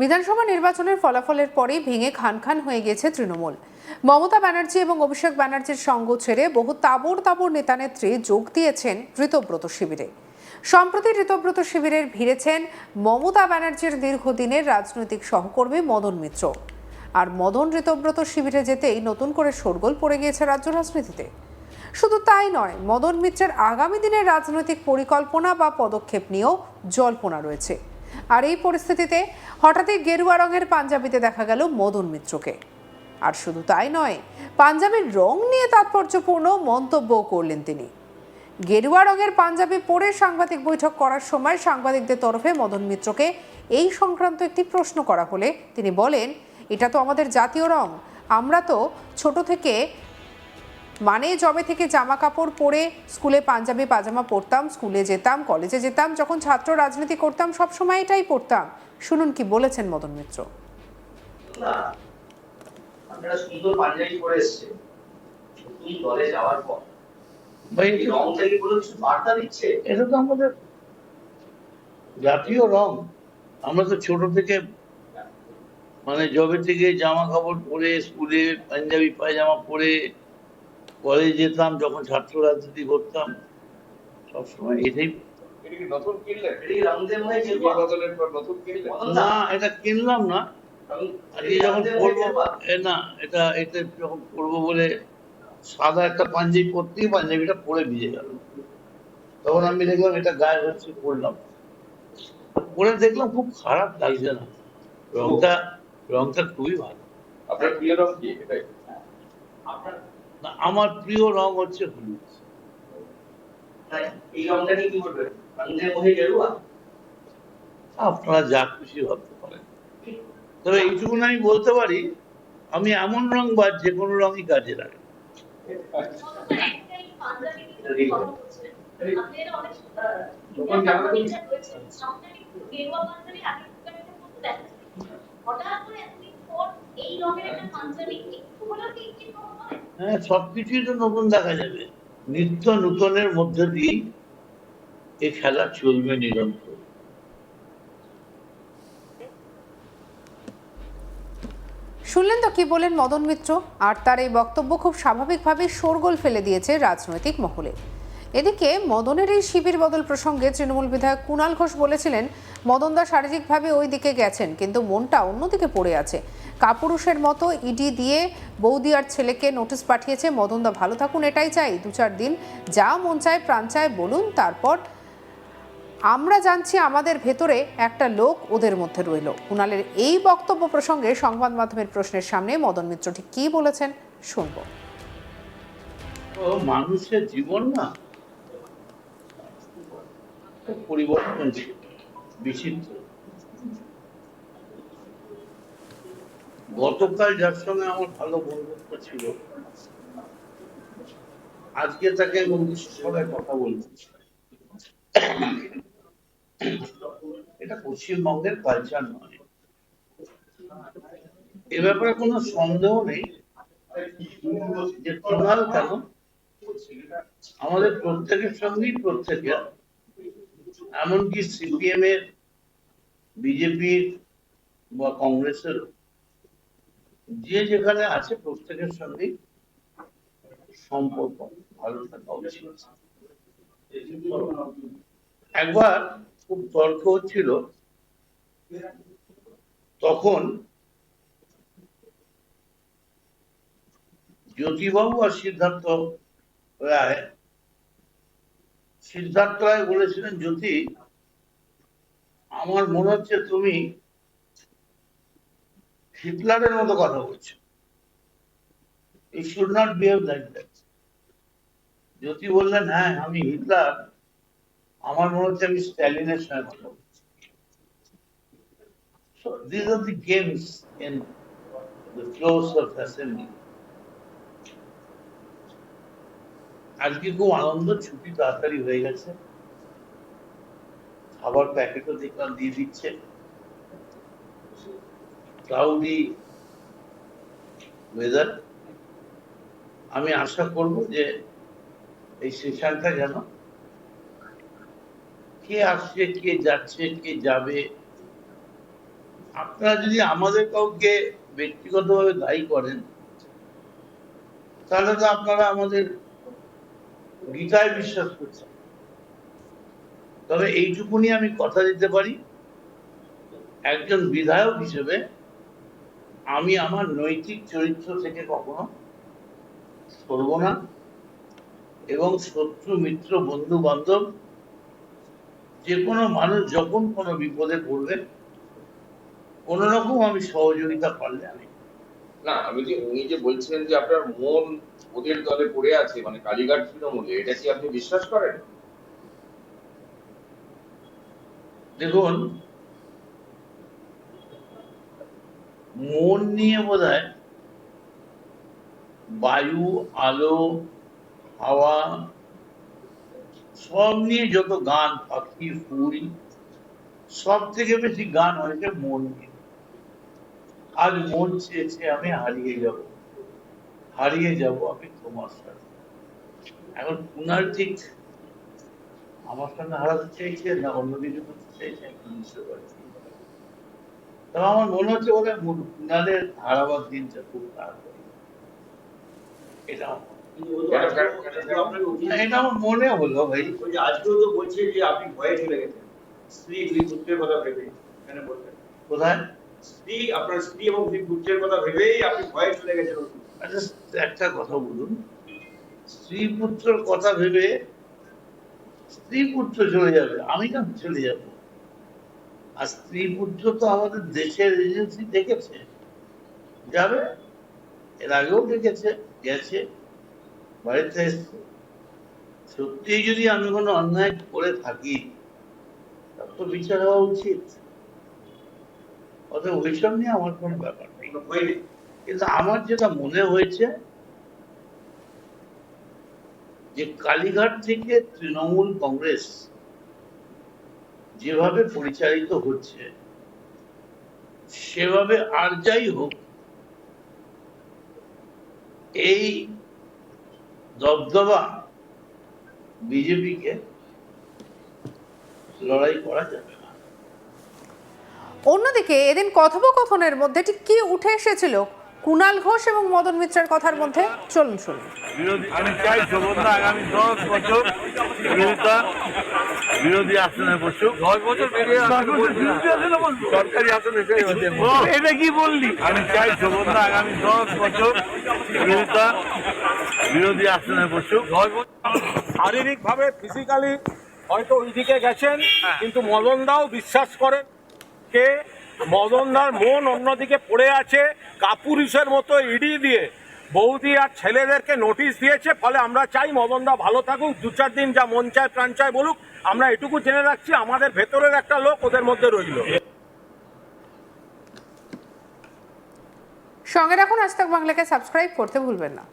বিধানসভা নির্বাচনের ফলাফলের পরেই ভেঙে খান খান হয়ে গেছে তৃণমূল। মমতা ব্যানার্জি এবং অভিষেক ব্যানার্জির সঙ্গ ছেড়ে বহু তাবড় তাবড় নেতানেত্রী যোগ দিয়েছেন ঋতব্রত শিবিরে। সম্প্রতি ঋতব্রত শিবিরের ভিড়েছেন মমতা ব্যানার্জির দীর্ঘদিনের রাজনৈতিক সহকর্মী মদন মিত্র। আর মদন ঋতব্রত শিবিরে যেতেই নতুন করে শোরগোল পড়ে গিয়েছে রাজ্য রাজনীতিতে। শুধু তাই নয়, মদন মিত্রের আগামী দিনের রাজনৈতিক পরিকল্পনা বা পদক্ষেপ নিয়েও জল্পনা রয়েছে। আর এই পরিস্থিতিতে হঠাৎই গেরুয়া রঙের পাঞ্জাবিতে দেখা গেল মদন মিত্রকে। আর শুধু তাই নয়, পাঞ্জাবির রং নিয়ে তাৎপর্যপূর্ণ মন্তব্যও করলেন তিনি। গেরুয়া রঙের পাঞ্জাবি পরে সাংবাদিক বৈঠক করার সময় সাংবাদিকদের তরফে মদন মিত্রকে এই সংক্রান্ত একটি প্রশ্ন করা হলে তিনি বলেন, এটা তো আমাদের জাতীয় রং, আমরা তো ছোট থেকে জবে থেকে জামা কাপড় পরে স্কুলে পাঞ্জাবি পাজামা পরতাম, স্কুলে যেতাম, কলেজে যেতাম, যখন ছাত্র রাজনীতি করতাম সব সময় এটাই পরতাম। শুনুন কি বলেছেন মদন মিত্র। আপনারা সুন্দর পাঞ্জাবি পরে এসেছেন, নতুন দলে যাওয়ার পর ভাই রং থেকে কোনো কিছু বার্তা দিচ্ছে? এটা তো আমাদের জাতীয় রং। আমরা তো ছোট থেকে জবে থেকে জামা কাপড় পরে স্কুলে পাঞ্জাবি পায়জামা পরে কলেজ যেতাম, যখন ছাত্র রাজনীতি করতাম সবসময় এটাই। নতুন কিনলেন? এই রংদের মধ্যে গেরুয়া বদলের পর নতুন কিনলেন? না, এটা কিনলাম না, যখন পরবো না, এটা যখন পরবো বলে সাদা একটা পাঞ্জাবি পরতেই পাঞ্জাবিটা পরে ভিজে গেল, তখন আমি দেখলাম এটা গায়ে হচ্ছে, পরলাম, পরে দেখলাম খুব খারাপ লাগছে না, রংটা খুবই ভালো। আপনার প্রিয় রং কি? এটাই আমার প্রিয় রং হচ্ছে হলুদ। এই রংটা নিয়ে কি বলবেন? রঙের মধ্যে গেরুয়া? আপনারা যা খুশি ভাবতে পারেন, তবে এইটুকু আমি বলতে পারি, আমি এমন রং বা যে কোনো রঙই কাজে লাগে। হ্যাঁ, সবকিছুই তো নতুন দেখা যাবে, নিত্য নূতনের মধ্যে দিয়েই এই খেলা চলবে নিরন্তর। শুনলেন তো কি বলেন মদন মিত্র। আর তার এই বক্তব্য খুব স্বাভাবিকভাবেই শোরগোল ফেলে দিয়েছে রাজনৈতিক মহলে। এদিকে মদনের এই শিবির বদল প্রসঙ্গে তৃণমূল বিধায়ক কুণাল ঘোষ বলেছিলেন, মদনদা শারীরিকভাবে ওই দিকে গেছেন, কিন্তু মনটা অন্যদিকে পড়ে আছে। কাপুরুষের মতো ইডি দিয়ে বৌদি আর ছেলেকে নোটিশ পাঠিয়েছে। মদনদা ভালো থাকুন, এটাই চাই। 2-4 দিন যা মন চায় প্রাণ চায় বলুন, তারপর আমরা জানছি আমাদের ভেতরে একটা লোক ওদের মধ্যে রইল। কুণালের এই বক্তব্য প্রসঙ্গে সংবাদ মাধ্যমের প্রশ্নের সামনে মদন মিত্র ঠিক কি বলেছেন শুনব। মানুষের জীবন না পরিবর্তনশীল, বিচিত্র। গতকাল যার সঙ্গে আমার ভালো বন্ধুত্ব ছিল, আজকে তাকে সবাই কথা বলছে। এটা পশ্চিমবঙ্গের কালচার নয়, এ ব্যাপারে কোনো সন্দেহ নেই যে কুণাল কেন আমাদের প্রত্যেকের সঙ্গেই প্রত্যেকের, এমনকি সিপিএম এর, বিজেপির বা কংগ্রেসের, যে যেখানে আছে প্রত্যেকের সঙ্গেই সম্পর্ক ভালো থাকা উচিত। একবার খুব তর্ক হচ্ছিল, তখন জ্যোতিবাবু আর সিদ্ধার্থ রায় বলেছিলেন, জ্যোতি, আমার মনে হচ্ছে তুমি হিটলারের মতো কথা বলছো, you should not behave like that. জ্যোতি বললেন, হ্যাঁ আমি হিটলার, আমার মনে হচ্ছে আমি স্ট্যালিনের সঙ্গে কথা বলছি। So these are the games in the flows of assembly. আজকে খুব আনন্দ, ছুটি তাড়াতাড়ি হয়ে গেছে, খাবার প্যাকেটও দেখলাম দিয়ে দিচ্ছে, ক্লাউডি ওয়েদার। আমি আশা করব যে এই সেশনটা যেন কে আসছে, কে যাচ্ছে, কে যাবে, আপনারা যদি আমাদের কাউকে ব্যক্তিগতভাবে দায়ী করেন, তাহলে তো আপনারা আমাদের গীতায় বিশ্বাস করছেন। তবে এইটুকুনি আমি কথা দিতে পারি, একজন বিধায়ক হিসেবে আমি আমার নৈতিক চরিত্র থেকে কখনো সরব না, এবং শত্রু মিত্র বন্ধু বান্ধব যে কোনো মানুষ যখন কোনো বিপদে পড়বে, কোন রকম আমি সহযোগিতা পারলে আমি। না, আমি যে উনি যে বলছিলেন যে আপনার মন ওদের দলে পড়ে আছে, মানে কালীঘাট তৃণমূলে, এটা কি আপনি বিশ্বাস করেন? দেখুন, মন নিয়ে বোধহয় বায়ু, আলো, হাওয়া সব নিয়ে যত গান, পাখি, ফুল, সব থেকে বেশি গান হয়েছে মন নিয়ে। আজ মন চেয়েছে আমি হারিয়ে যাব আমি তোমার সাথে। এখন কুনাল ঠিক আমার সঙ্গে হারাতে চাইছে না অন্য কিছু করতে চাইছে আমি বুঝতে পারছি। তবে আমার মনে হচ্ছে বলে কুনালের হারাবার দিনটা খুব তাড়াতাড়ি। এটা আমার মনে হলো ভাই। আজকেও তো বলছে যে আপনি ভয়ে চলে গেছেন স্ত্রী দুই পুত্রের কথা ভেবে, এখানে বলছেন কোথায় আপনার স্ত্রী এবং দুই পুত্রের কথা ভেবেই আপনি ভয়ে চলে গেছেন। আচ্ছা, একটা কথা বলুন, স্ত্রী পুত্রের কথা ভেবে স্ত্রী পুত্র চলে যাবে, আমি কেন চলে যাব? আর স্ত্রী পুত্র তো আমাদের দেশের এজেন্সি দেখেছে, যাবে, এর আগেও দেখেছে, গেছে, বাড়িতে এসছে। সত্যি যদি আমি কোনো অন্যায় করে থাকি, তার তো বিচার হওয়া উচিত। অতএব ওইসব নিয়ে আমার কোনো ব্যাপার নেই। কিন্তু আমার যেটা মনে হয়েছে যে কালীঘাট থেকে তৃণমূল কংগ্রেস যেভাবে পরিচালিত হচ্ছে, সেভাবে আর যাই হোক এই দবদবা বিজেপিকে লড়াই করা যাবে না। অন্যদিকে এদিন কথোপকথনের মধ্যে ঠিক কি উঠে এসেছিল কুণাল ঘোষ এবং মদন মিত্রের কথার মধ্যে, চলুন শুনুন। আমি চাই শোভনদা আগামী 10 বছর বিরোধী আসনে বসুক। 10 বছর সরকারি আসনে এটা কি বললি? আমি চাই শোভনদা আগামী 10 বছর বিরোধী আসনে বসুক। শারীরিক ভাবে ফিজিক্যালি হয়তো ওইদিকে গেছেন, কিন্তু মদনদাও বিশ্বাস করেন যে মদনদার মন অন্যদিকে পড়ে আছে। কাপুরুষের মতো ইডি দিয়ে বৌদি আর ছেলেদেরকে নোটিশ দিয়েছে। ফলে আমরা চাই মদনদা ভালো থাকুক, 2-4 দিন যা মন চায় প্রাণ চায় বলুক। আমরা এটুকু জেনে রাখছি, আমাদের ভেতরের একটা লোক ওদের মধ্যে রইল। সঙ্গে রাখুন আজ তাক বাংলাকে, সাবস্ক্রাইব করতে ভুলবেন না।